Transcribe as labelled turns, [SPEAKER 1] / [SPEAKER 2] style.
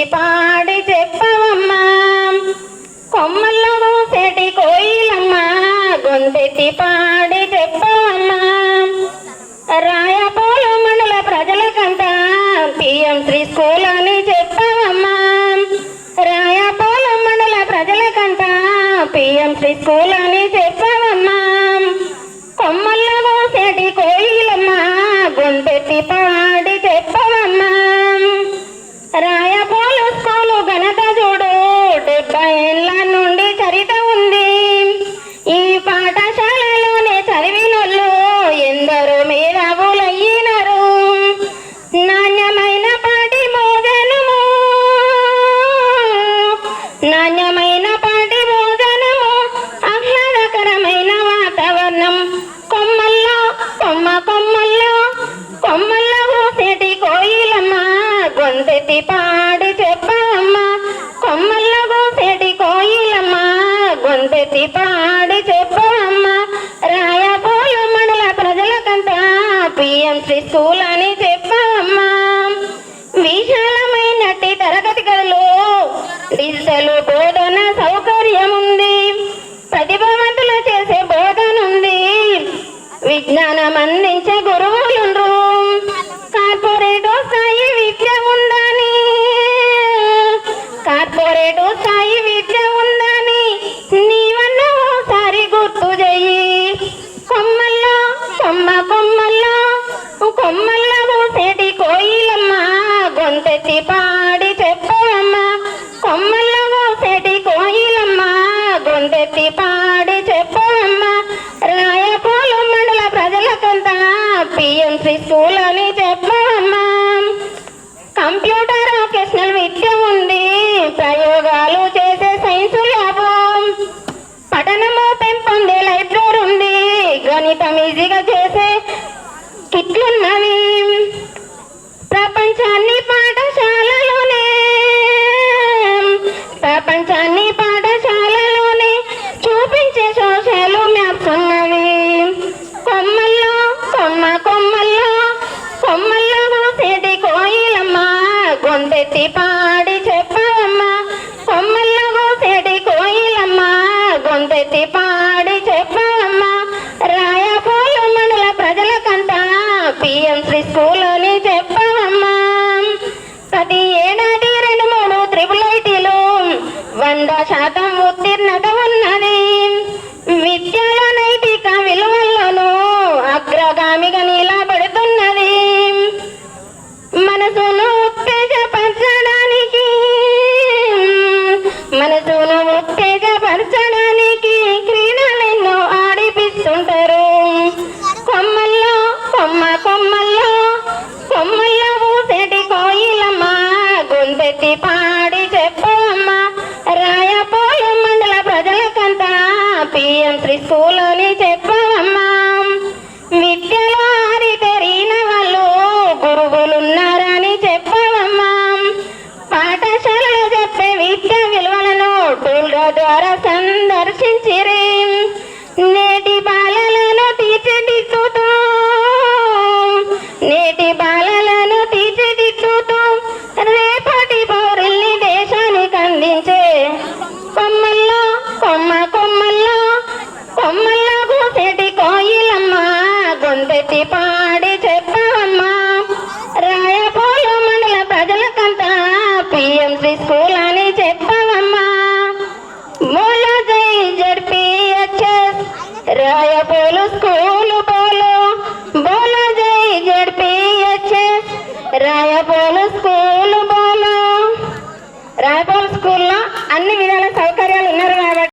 [SPEAKER 1] గొంతెత్తి పాడి చెప్పవమ్మా కొమ్మల్లో కూసేటి కోయిలమ్మ గొంతెత్తి పాడి చెప్పవమ్మా రాయపోలు మండల ప్రజలకంతా పిఎం శ్రీ స్కూల్ అని చెప్పవమ్మా రాయపోలు మండల ప్రజలకంతా పిఎం శ్రీ స్కూల్ అని చెప్పవమ్మా కొమ్మల్లో కూసేటి కోయిలమ్మ గొంతెత్తి పాడి చెప్పవమ్మా రాయపోలు స్కూలు ఘనత చూడు 70 ఏళ్ల నుండి చరిత ఉంది ఈ పాఠశాలలోనే చదివినోళ్ళు ఎందరో మేధావులయ్యినారు నాణ్యమైన పాటి భోజనము ఆహ్లాదకరమైన వాతావరణం కొమ్మల్లో కూసేటి కోయిలమ్మ గొంతెత్తి పాడి చెప్పవమ్మా కొమ్మల్లో కూసేటి కోయిలమ్మ గొంతెత్తి పాడి చెప్పవమ్మా రాయపోలు మండల ప్రజలకంతా పిఎం శ్రీ స్కూల్ అని చెప్పవమ్మా విశాలమైనట్టి తరగతి గదులు డిజిటల్ బోధన సౌకర్యం ఉంది ప్రతిభావంతులు చేసే బోధన ఉంది విజ్ఞానం అందించే గురువులుండ్రు కార్పొరేట్ స్థాయి విద్య ఉందని నీవన్న ఓసారి గుర్తు చెయ్యి కొమ్మల్లో కూసేటి కోయిలమ్మ గొంతెత్తి పాడి చెప్పవమ్మా కొమ్మల్లో కూసేటి కోయిలమ్మ గొంతెత్తి పాడి చెప్పవమ్మా రాయపోలు మండల ప్రజలకంతా పిఎం శ్రీ స్కూల్ అని చెప్పవమ్మా కంప్యూటర్ వొకేషనల్ విద్య ఉంది ప్రయోగాలు చేసే సైన్స్ ల్యాబ్ పఠనము పెంపొందే లైబ్రరీ ఉంది గణితం ఈజీగా చేసే కిట్లున్నవి ప్రపంచాన్ని పాఠశాలలోనే చూపించే సోషల్ మ్యాప్స్ ఉన్నవి కొమ్మల్లో కూసేటి కోయిలమ్మ గొంతెత్తి పాడి చెప్పవమ్మా కొమ్మల్లో కూసేటి కోయిలమ్మ గొంతెత్తి పాడి చెప్పవమ్మా రాయపోలు మండల ప్రజలకంతా పిఎం శ్రీ స్కూల్ అని చెప్పవమ్మా ప్రతి ఏడాది 2-3 ట్రిపుల్ ఐటీలు 100% ఉత్తీర్ణత ఉన్నది విద్యలో నైతిక విలువల్లోనూ అగ్రగామిగా నిలబడుతున్నది మనసును ఉత్తేజపరచడానికి క్రీడలెన్నో ఆడిపిస్తుంటారు కొమ్మల్లో కూసేటి కోయిలమ్మ గొంతెత్తి పాడి చెప్పవమ్మా రాయపోలు మండల ప్రజలకంతా పిఎం శ్రీ స్కూల్ అని చెప్పవమ్మా విద్యలో ఆరితేరిన వాళ్ళు గురువులున్నారని చెప్పవమ్మా పాఠశాలలో చెప్పే విద్య విలువలను టూళ్ళ ద్వారా సందర్శించిరి నేటి బాలలను తీర్చిదిద్దుతూ రేపటి పౌరుల్ని దేశానికి అందించే కొమ్మల్లో కూసేటి కోయిలమ్మ గొంతెత్తి పాడి చెప్పవమ్మా రాయపోలు మండల ప్రజలకంతా పిఎం శ్రీ స్కూల్ అని చెప్పవమ్మా బోలో జై జడ్పీహెచ్ఎస్ రాయపోలు స్కూలు బోలో జై జడ్పీహెచ్ఎస్ రాయపోలు స్కూలు